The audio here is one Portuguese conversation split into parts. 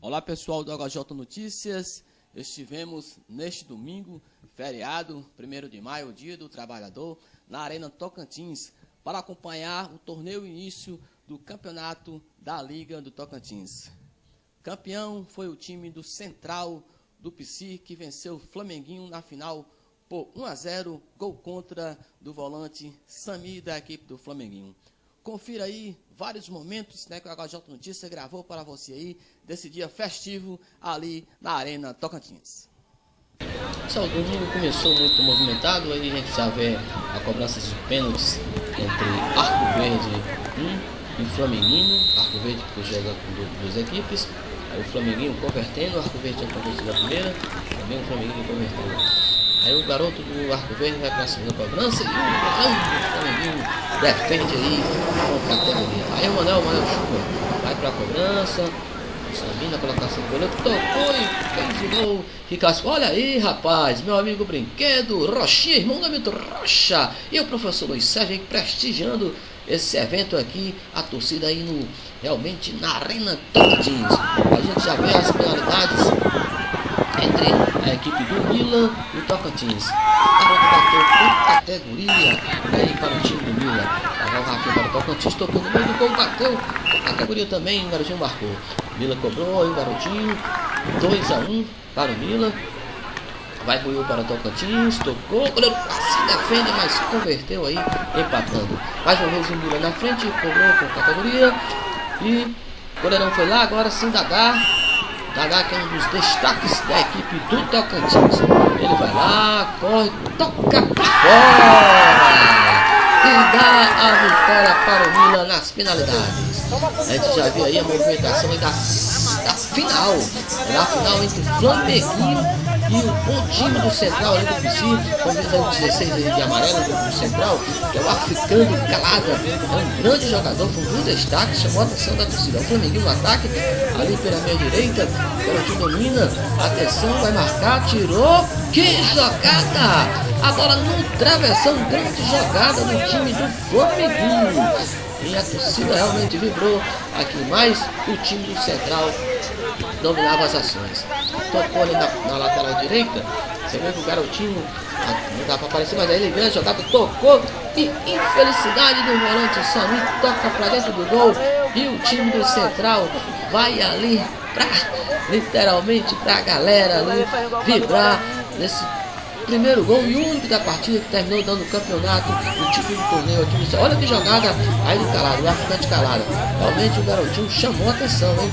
Olá pessoal do HJ Notícias, estivemos neste domingo, feriado, 1º de maio, dia do trabalhador, na Arena Tocantins, para acompanhar o torneio início do campeonato da Liga do Tocantins. Campeão foi o time do Central do PC, que venceu o Flamenguinho na final por 1-0, gol contra do volante Sami da equipe do Flamenguinho. Confira aí vários momentos, né, que o HJ Notícias gravou para você aí, desse dia festivo ali na Arena Tocantins. O domingo começou muito movimentado, aí a gente já vê a cobrança de pênaltis entre Arco Verde e Flamenguinho. Arco Verde que joga com duas equipes, aí o Flamenguinho convertendo, o Arco Verde tinha convertido a primeira, também o Flamenguinho convertendo. Aí o garoto do Arco Verde vai para a segunda cobrança e o Flamenguinho defende aí com categoria. Aí o Manel Chuva vai para a cobrança, Sabina, colocação do goleiro, tocou e fez o gol. Ricardo, olha aí, rapaz, meu amigo Brinquedo, Rochinha, irmão do Hamilton Rocha, e o professor Luiz Sérgio aí prestigiando esse evento aqui, a torcida aí realmente na Arena Tocantins. A gente já vê as penalidades entre a equipe do Milan e o Tocantins. O garoto bateu com categoria aí para o time do Milan. O Rafinha para o Tocantins, tocou no meio do gol, bateu com categoria também, o garotinho marcou. Milan cobrou aí o garotinho, 2-1 para o Milan. Vai Buiu para o Tocantins, tocou, o goleiro se defende, mas converteu aí, empatando. Mais uma vez o Milan na frente, cobrou com categoria. E o goleirão foi lá, agora sim Dadá, que é um dos destaques da equipe do Tocantins. Ele vai lá, corre, toca para fora e dá a vitória para o Milan nas penalidades. A gente já viu aí a movimentação aí da final. Na final entre o Flamenguinho e o time do Central ali do PC, com 16 aí de amarelo do Central, que é o africano Calada. É um grande jogador, foi um destaque, chamou a atenção da torcida. O Flamenguinho no ataque, ali pela minha direita, o garotinho domina, atenção, vai marcar, tirou, que jogada! A bola no travessão, grande jogada do time do Flamenguinho. E a torcida realmente vibrou aqui, mais o time do Central dominava as ações. Tocou ali na lateral direita, você vê que o garotinho não dá para aparecer, mas aí ele grande jogada, tocou e infelicidade do volante Sami, toca para dentro do gol e o time do Central vai ali literalmente para a galera ali vibrar nesse primeiro gol e único da partida, que terminou dando o campeonato, o título do torneio aqui. Olha que jogada aí do Calado, o africano Calado. Realmente o garotinho chamou a atenção, hein?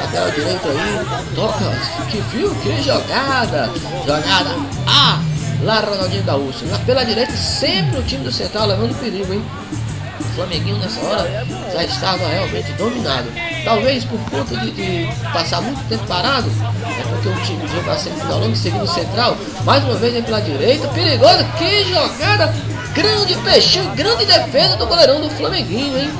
Lateral direito aí, toca, que viu, que jogada! Jogada lá Ronaldinho Gaúcho. Pela direita, sempre o time do Central levando perigo, hein? O Flamenguinho nessa hora já estava realmente dominado. Talvez por conta de passar muito tempo parado, é porque o time jogou a semifinal logo em seguida o Central. Mais uma vez aí pela direita, perigosa, que jogada! Grande peixinho, grande defesa do goleirão do Flamenguinho, hein?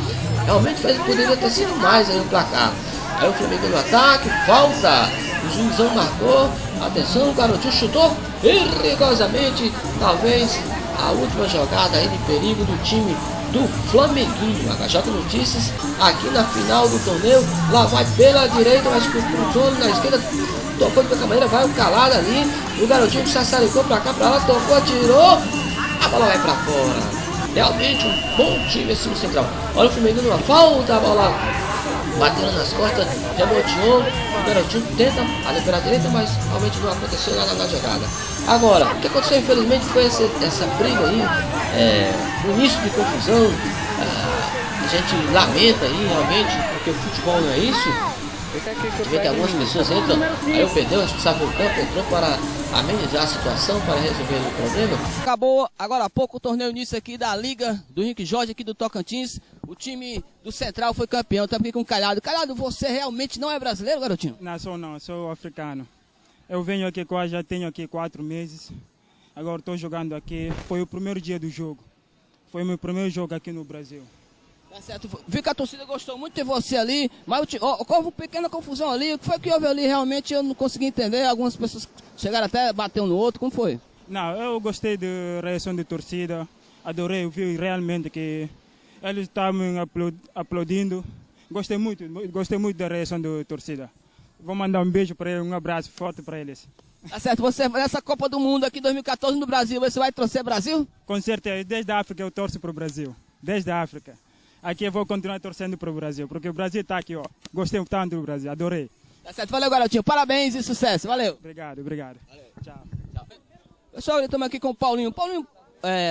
Realmente poderia ter sido mais aí o placar. Aí o Flamenguinho no ataque, falta, o juizão marcou, atenção, o garotinho chutou perigosamente, talvez a última jogada aí de perigo do time do Flamenguinho. HJ Notícias aqui na final do torneio. Lá vai pela direita, mas com o dono na esquerda, tocou de qualquer maneira, vai o Calado ali, o garotinho sassaricou pra cá, pra lá, tocou, atirou, a bola vai pra fora. Realmente um bom time esse time Central. Olha o Flamenguinho numa falta, a bola batendo nas costas, reboteou, o garotinho tenta ali pela direita, mas realmente não aconteceu nada na jogada. Agora, o que aconteceu infelizmente foi essa briga aí, no início de confusão. A gente lamenta aí realmente, porque o futebol não é isso. A gente vê que algumas pessoas entram, aí o perdeu, o responsável do campo entrou para amenizar a situação, para resolver o problema. Acabou agora há pouco o torneio início aqui da Liga do Henrique Jorge, aqui do Tocantins. O time do Central foi campeão, tá aqui com o Calado. Calado, você realmente não é brasileiro, garotinho? Não, sou africano. Eu venho aqui, já tenho aqui 4 meses. Agora estou jogando aqui. Foi o primeiro dia do jogo. Foi o meu primeiro jogo aqui no Brasil. Tá certo. Vi que a torcida gostou muito de você ali, mas houve uma pequena confusão ali. O que foi que houve ali? Realmente eu não consegui entender. Algumas pessoas chegaram até a bater um no outro. Como foi? Não, eu gostei da reação da torcida. Adorei, vi realmente que eles estavam aplaudindo. Gostei muito da reação da torcida. Vou mandar um beijo para eles, um abraço forte para eles. Tá certo, você nessa Copa do Mundo aqui 2014 no Brasil, você vai torcer Brasil? Com certeza, desde a África eu torço para o Brasil. Desde a África. Aqui eu vou continuar torcendo para o Brasil, porque o Brasil está aqui, ó. Gostei tanto do Brasil, adorei. Tá certo, valeu, garotinho. Parabéns e sucesso, valeu. Obrigado, obrigado. Valeu. Tchau. Pessoal, estamos aqui com o Paulinho. Paulinho,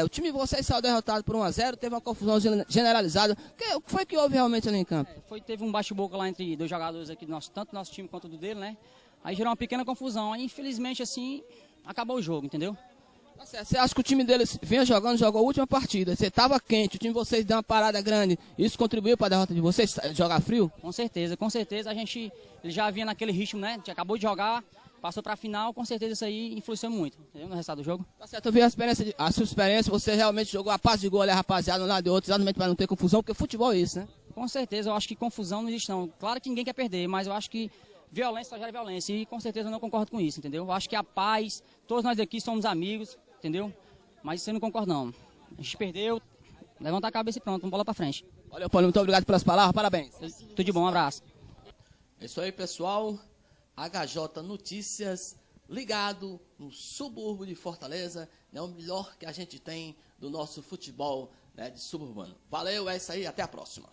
o time de vocês saiu derrotado por 1-0, teve uma confusão generalizada. O que foi que houve realmente ali em campo? Teve um bate-boca lá entre dois jogadores aqui, tanto do nosso time quanto do dele, né? Aí gerou uma pequena confusão. Aí, infelizmente, assim, acabou o jogo, entendeu? Tá certo. Você acha que o time deles vinha jogando, jogou a última partida, você estava quente, o time de vocês deu uma parada grande, isso contribuiu para a derrota de vocês, jogar frio? Com certeza. Ele já vinha naquele ritmo, né? Acabou de jogar, passou para a final, com certeza isso aí influenciou muito, entendeu? No resultado do jogo. Tá certo, eu vi a sua experiência, você realmente jogou a paz de gol ali, rapaziada, um lado e outro, exatamente para não ter confusão, porque futebol é isso, né? Com certeza, eu acho que confusão não existe não. Claro que ninguém quer perder, mas eu acho que violência só gera violência e com certeza eu não concordo com isso, entendeu? Eu acho que a paz, todos nós aqui somos amigos, entendeu? Mas isso eu não concordo não. A gente perdeu, levanta a cabeça e pronto, vamos bola pra frente. Valeu, Paulinho, muito obrigado pelas palavras, parabéns. Tudo de bom, um abraço. É isso aí, pessoal. HJ Notícias, ligado no subúrbio de Fortaleza, é o melhor que a gente tem do nosso futebol, né, de suburbano. Valeu, é isso aí, até a próxima.